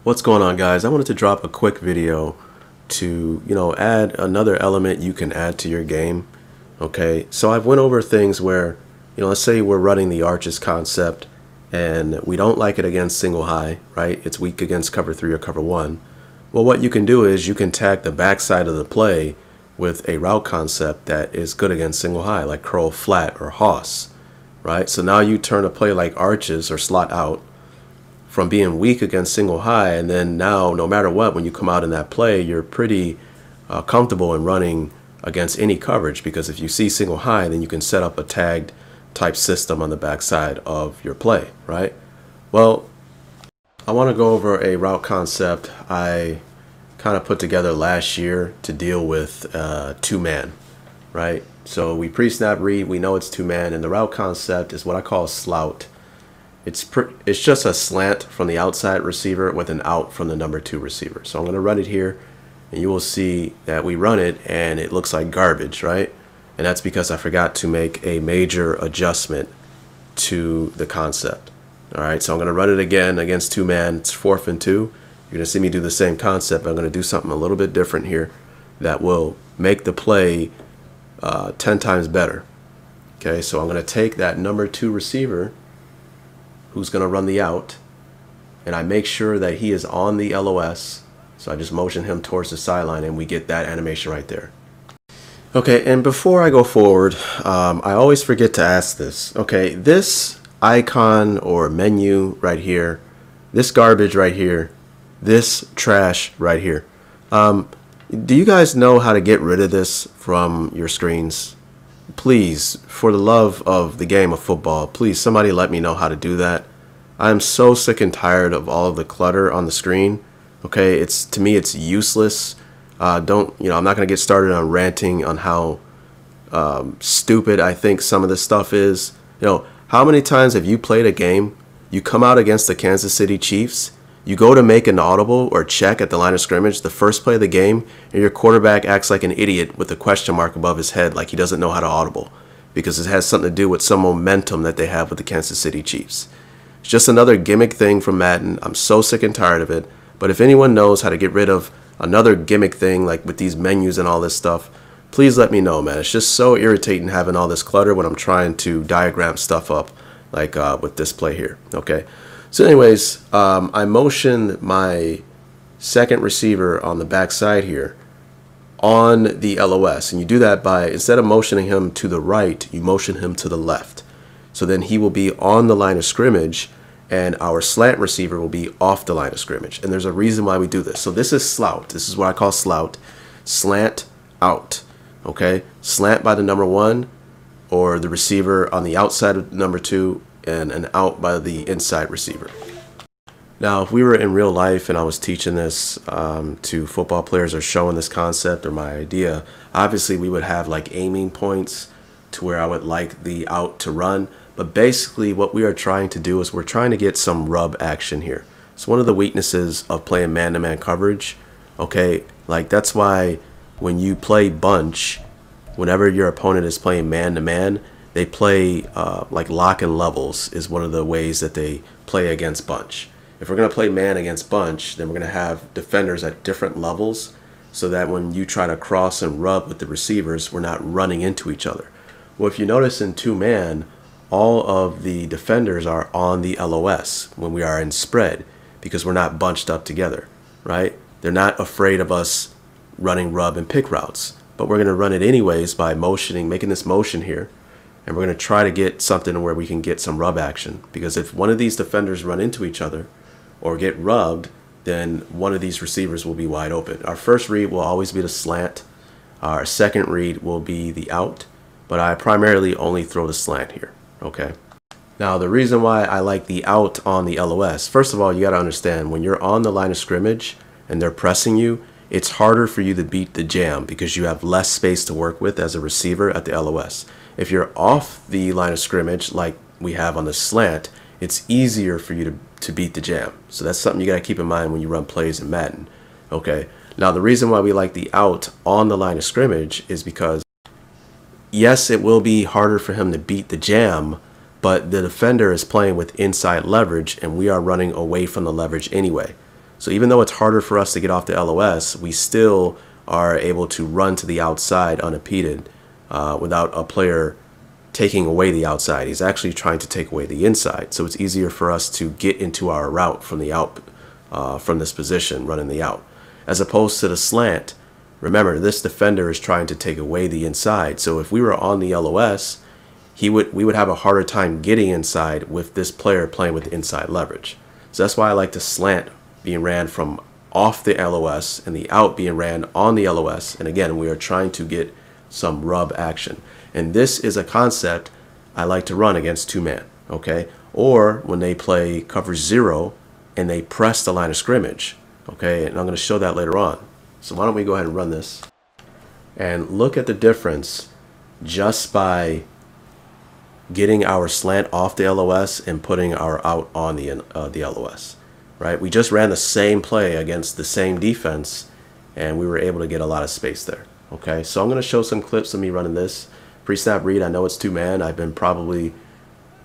What's going on, guys? I wanted to drop a quick video to, add another element you can add to your game. Okay, so I've went over things where, let's say we're running the arches concept and we don't like it against single high, right? It's weak against cover 3 or cover 1. Well, what you can do is you can tag the backside of the play with a route concept that is good against single high, like curl flat or hoss, right? So now you turn a play like arches or slot out from being weak against single high, and then now no matter what, when you come out in that play, you're pretty comfortable in running against any coverage, because if you see single high, then you can set up a tagged type system on the backside of your play, right? Well, I want to go over a route concept I kind of put together last year to deal with two-man, right? So we pre-snap read, we know it's two-man, and the route concept is what I call slout. It's just a slant from the outside receiver with an out from the number 2 receiver. So I'm going to run it here, and you will see that we run it and it looks like garbage, right? And that's because I forgot to make a major adjustment to the concept. All right, so I'm going to run it again against two-man. It's 4th and 2. You're going to see me do the same concept, but I'm going to do something a little bit different here that will make the play 10 times better. Okay, so I'm going to take that number 2 receiver who's going to run the out, and I make sure that he is on the LOS. So I just motion him towards the sideline, and we get that animation right there. Okay, and before I go forward, I always forget to ask this. Okay, this icon or menu right here, this garbage right here, this trash right here. Do you guys know how to get rid of this from your screens? Please, for the love of the game of football, please somebody let me know how to do that. I'm so sick and tired of all of the clutter on the screen. Okay, to me it's useless. I'm not going to get started on ranting on how stupid I think some of this stuff is. How many times have you played a game, you come out against the Kansas City Chiefs, you go to make an audible or check at the line of scrimmage, the first play of the game, and your quarterback acts like an idiot with a question mark above his head, like he doesn't know how to audible, because it has something to do with some momentum that they have with the Kansas City Chiefs. It's just another gimmick thing from Madden. I'm so sick and tired of it. But if anyone knows how to get rid of another gimmick thing, like with these menus and all this stuff, please let me know, man. It's just so irritating having all this clutter when I'm trying to diagram stuff up, like with this play here. Okay. So anyways, I motion my second receiver on the backside here on the LOS. And you do that by, instead of motioning him to the right, you motion him to the left. So then he will be on the line of scrimmage, and our slant receiver will be off the line of scrimmage. And there's a reason why we do this. So this is slout. This is what I call slout. Slant out. Okay? Slant by the number 1, or the receiver on the outside of number 2, and an out by the inside receiver. Now, if we were in real life and I was teaching this to football players or showing this concept or my idea, obviously we would have like aiming points to where I would like the out to run. But basically what we are trying to do is we're trying to get some rub action here. It's one of the weaknesses of playing man-to-man coverage. Okay, like that's why when you play bunch, whenever your opponent is playing man-to-man, they play like lock and levels is one of the ways that they play against bunch. If we're going to play man against bunch, then we're going to have defenders at different levels, so that when you try to cross and rub with the receivers, we're not running into each other. Well, if you notice in two-man, all of the defenders are on the LOS when we are in spread, because we're not bunched up together, right? They're not afraid of us running rub and pick routes, but we're going to run it anyways by motioning, making this motion here. And we're going to try to get something where we can get some rub action, because if one of these defenders run into each other or get rubbed, then one of these receivers will be wide open. Our first read will always be the slant. Our second read will be the out, but I primarily only throw the slant here. Okay. Now, the reason why I like the out on the LOS, first of all, you got to understand when you're on the line of scrimmage and they're pressing you, it's harder for you to beat the jam because you have less space to work with as a receiver at the LOS. If you're off the line of scrimmage like we have on the slant, it's easier for you to beat the jam. So that's something you got to keep in mind when you run plays in Madden. Okay. Now, the reason why we like the out on the line of scrimmage is because, yes, it will be harder for him to beat the jam, but the defender is playing with inside leverage and we are running away from the leverage anyway. So even though it's harder for us to get off the LOS, we still are able to run to the outside unimpeded without a player taking away the outside. He's actually trying to take away the inside. So it's easier for us to get into our route from the out, from this position, running the out. As opposed to the slant, remember, this defender is trying to take away the inside. So if we were on the LOS, we would have a harder time getting inside with this player playing with inside leverage. So that's why I like the slant being ran from off the LOS and the out being ran on the LOS. And again, we are trying to get some rub action. And this is a concept I like to run against two-man, okay? Or when they play cover zero and they press the line of scrimmage, okay? And I'm going to show that later on. So why don't we go ahead and run this and look at the difference just by getting our slant off the LOS and putting our out on the LOS, right? We just ran the same play against the same defense and we were able to get a lot of space there, okay? So I'm going to show some clips of me running this. Pre-snap read, I know it's two-man. I've been probably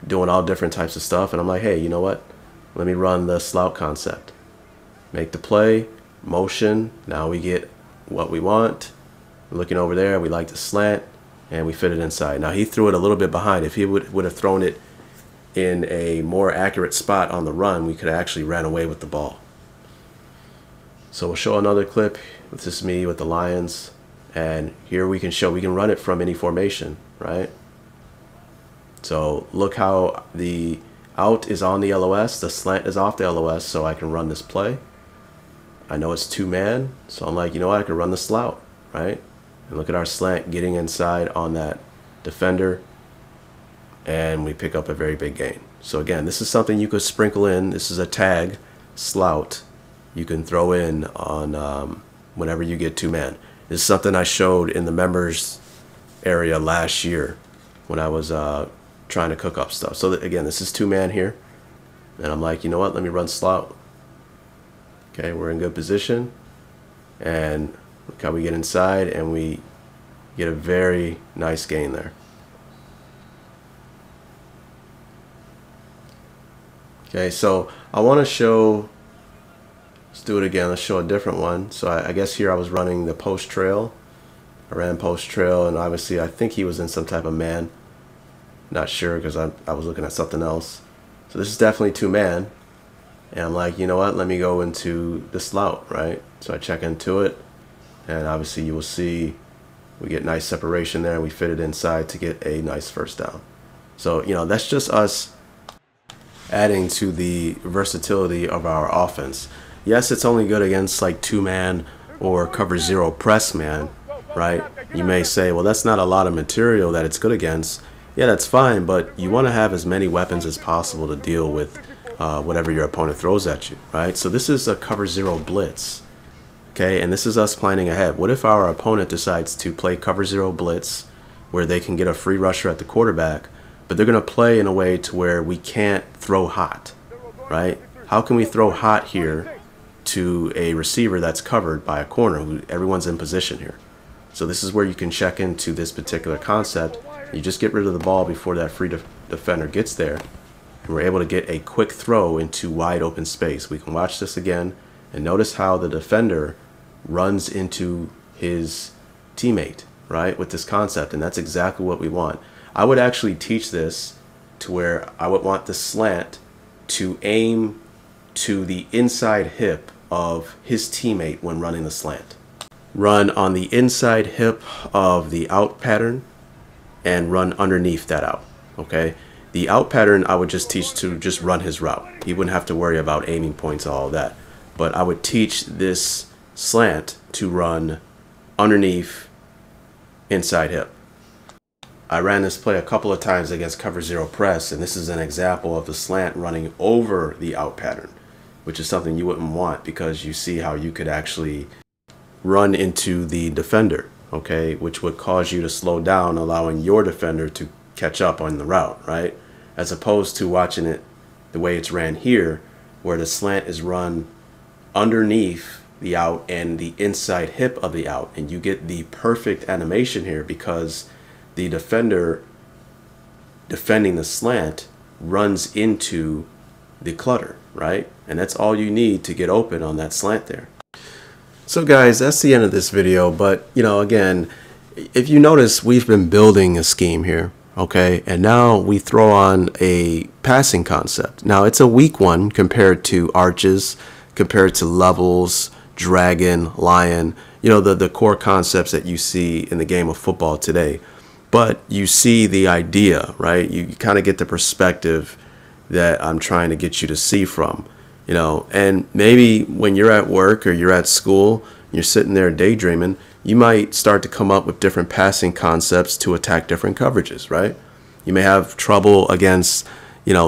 doing all different types of stuff and I'm like, hey, you know what? Let me run the Slout Concept. Make the play, motion, now we get what we want. Looking over there, we like the slant, and we fit it inside. Now he threw it a little bit behind. If he would have thrown it in a more accurate spot on the run, we could have actually ran away with the ball. So we'll show another clip. This is me with the Lions, and here we can run it from any formation, right? So look how the out is on the LOS, the slant is off the LOS, so I can run this play. I know it's two-man, so I'm like, you know what, I can run the Slout, right? And look at our slant getting inside on that defender, and we pick up a very big gain. So again, this is something you could sprinkle in. This is a tag, Slout, you can throw in on whenever you get two-man. This is something I showed in the members area last year when I was trying to cook up stuff. So that, again, this is two-man here, and I'm like, you know what, let me run Slout. Okay, we're in good position, and look how we get inside and we get a very nice gain there. Okay, so I want to show, let's do it again, let's show a different one. So I guess here I was running the post trail. I ran post trail, and obviously I think he was in some type of man. Not sure because I was looking at something else. So this is definitely two-man. And I'm like, you know what, let me go into the Slout, right? So I check into it, and obviously you will see we get nice separation there. We fit it inside to get a nice first down. So, you know, that's just us adding to the versatility of our offense. Yes, it's only good against like two-man or cover zero press man, right? You may say, well, that's not a lot of material that it's good against. Yeah, that's fine, but you want to have as many weapons as possible to deal with whatever your opponent throws at you, right? So this is a cover zero blitz, okay? And this is us planning ahead. What if our opponent decides to play cover zero blitz where they can get a free rusher at the quarterback, but they're going to play in a way to where we can't throw hot, right? How can we throw hot here to a receiver that's covered by a corner who everyone's in position here? So this is where you can check into this particular concept. You just get rid of the ball before that free defender gets there, and we're able to get a quick throw into wide open space. We can watch this again and notice how the defender runs into his teammate, right, with this concept, and that's exactly what we want. I would actually teach this to where I would want the slant to aim to the inside hip of his teammate when running the slant. Run on the inside hip of the out pattern and run underneath that out, okay? The out pattern I would just teach to just run his route. He wouldn't have to worry about aiming points and all of that. But I would teach this slant to run underneath inside hip. I ran this play a couple of times against cover zero press, and this is an example of the slant running over the out pattern, which is something you wouldn't want because you see how you could actually run into the defender, okay, which would cause you to slow down, allowing your defender to catch up on the route, right? As opposed to watching it the way it's ran here, where the slant is run underneath the out and the inside hip of the out, and you get the perfect animation here because the defender defending the slant runs into the clutter, right? And that's all you need to get open on that slant there. So guys, that's the end of this video. But again, if you notice, we've been building a scheme here, okay? And now we throw on a passing concept. Now it's a weak one compared to arches, compared to levels, dragon, lion, the core concepts that you see in the game of football today. But you see the idea, right? You kind of get the perspective that I'm trying to get you to see from, and maybe when you're at work or you're at school, you're sitting there daydreaming, you might start to come up with different passing concepts to attack different coverages, right? You may have trouble against,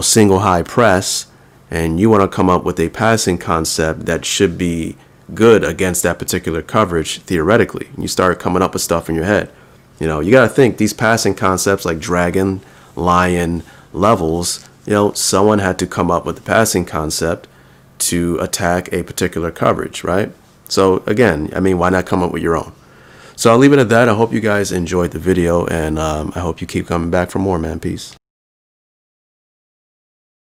single high press, and you want to come up with a passing concept that should be good against that particular coverage theoretically. You start coming up with stuff in your head. You got to think these passing concepts like dragon, lion, levels, someone had to come up with the passing concept to attack a particular coverage, right? So again, why not come up with your own? So I'll leave it at that. I hope you guys enjoyed the video, and I hope you keep coming back for more, man. Peace.